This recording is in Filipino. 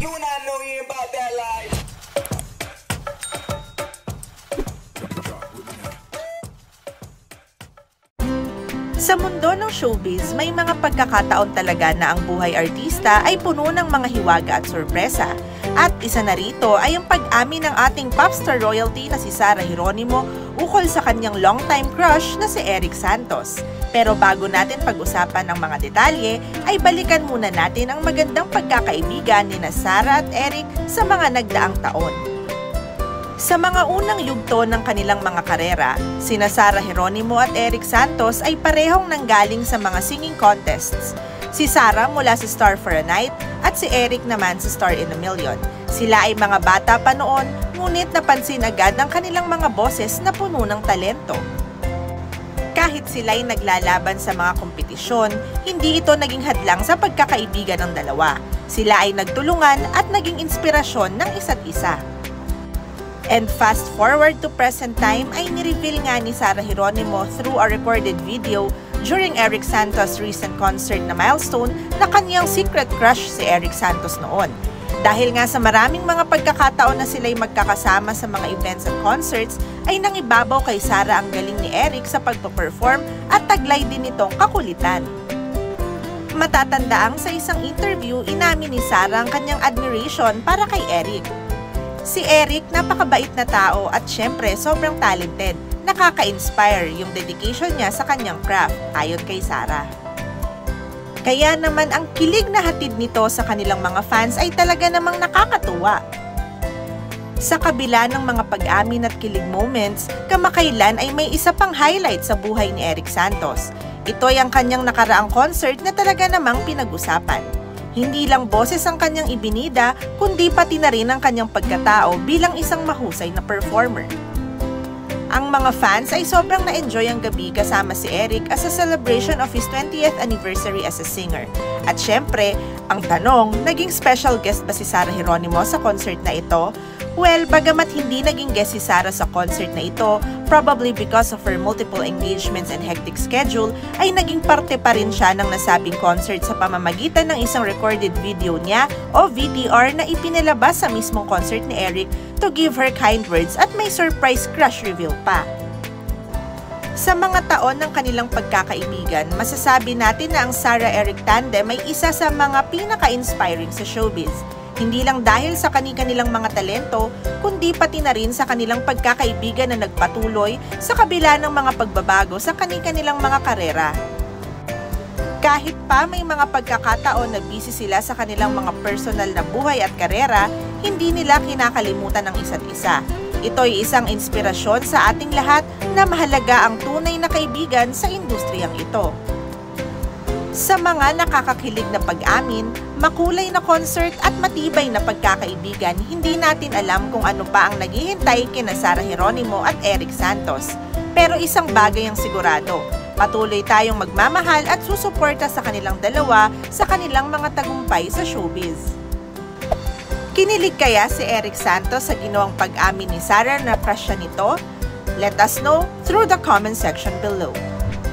You not know you about that life. Sa mundo ng showbiz, may mga pagkakataon talaga na ang buhay artista ay puno ng mga hiwaga at sorpresa. At isa na rito ay ang pag-amin ng ating popstar royalty na si Sarah Geronimo ukol sa kanyang longtime crush na si Eric Santos. Pero bago natin pag-usapan ang mga detalye, ay balikan muna natin ang magandang pagkakaibigan ni Sarah at Eric sa mga nagdaang taon. Sa mga unang yugto ng kanilang mga karera, sina Sarah Geronimo at Eric Santos ay parehong nanggaling sa mga singing contests. Si Sarah mula sa Star for a Night at si Eric naman sa Star in a Million. Sila ay mga bata pa noon, ngunit napansin agad ang kanilang mga boses na puno ng talento. Kahit sila'y naglalaban sa mga kompetisyon, hindi ito naging hadlang sa pagkakaibigan ng dalawa. Sila ay nagtulungan at naging inspirasyon ng isa't isa. And fast forward to present time ay nireveal nga ni Sarah Geronimo through a recorded video during Eric Santos' recent concert na milestone na kanyang secret crush si Eric Santos noon. Dahil nga sa maraming mga pagkakataon na sila'y magkakasama sa mga events at concerts, ay nangibabaw kay Sarah ang galing ni Eric sa pagpo-perform at taglay din itong kakulitan. Matatandaang sa isang interview, inamin ni Sarah ang kanyang admiration para kay Eric. Si Eric, napakabait na tao at syempre sobrang talented. Nakaka-inspire yung dedication niya sa kanyang craft, ayon kay Sarah. Kaya naman ang kilig na hatid nito sa kanilang mga fans ay talaga namang nakakatuwa. Sa kabila ng mga pag-amin at kilig moments, kamakailan ay may isa pang highlight sa buhay ni Eric Santos. Ito ay ang kanyang nakaraang concert na talaga namang pinag-usapan. Hindi lang boses ang kanyang ibinida, kundi pati na rin ang kanyang pagkatao bilang isang mahusay na performer. Ang mga fans ay sobrang na-enjoy ang gabi kasama si Eric as a celebration of his 20th anniversary as a singer. At syempre, ang tanong, naging special guest ba si Sarah Geronimo sa concert na ito? Well, bagamat hindi naging guest si Sarah sa concert na ito, probably because of her multiple engagements and hectic schedule, ay naging parte pa rin siya ng nasabing concert sa pamamagitan ng isang recorded video niya o VTR na ipinalabas sa mismong concert ni Eric to give her kind words at may surprise crush reveal pa. Sa mga taon ng kanilang pagkakaibigan, masasabi natin na ang Sarah-Eric tandem ay isa sa mga pinaka-inspiring sa showbiz. Hindi lang dahil sa kani-kanilang mga talento, kundi pati na rin sa kanilang pagkakaibigan na nagpatuloy sa kabila ng mga pagbabago sa kani-kanilang mga karera. Kahit pa may mga pagkakataon na busy sila sa kanilang mga personal na buhay at karera, hindi nila kinakalimutan ang isa't isa. Ito ay isang inspirasyon sa ating lahat na mahalaga ang tunay na kaibigan sa industriyang ito. Sa mga nakakakilig na pag-amin, makulay na concert at matibay na pagkakaibigan, hindi natin alam kung ano pa ang naghihintay kina Sarah Geronimo at Eric Santos. Pero isang bagay ang sigurado, patuloy tayong magmamahal at susuporta sa kanilang dalawa sa kanilang mga tagumpay sa showbiz. Kinilig kaya si Eric Santos sa ginawang pag-amin ni Sarah na crush siya nito? Let us know through the comment section below.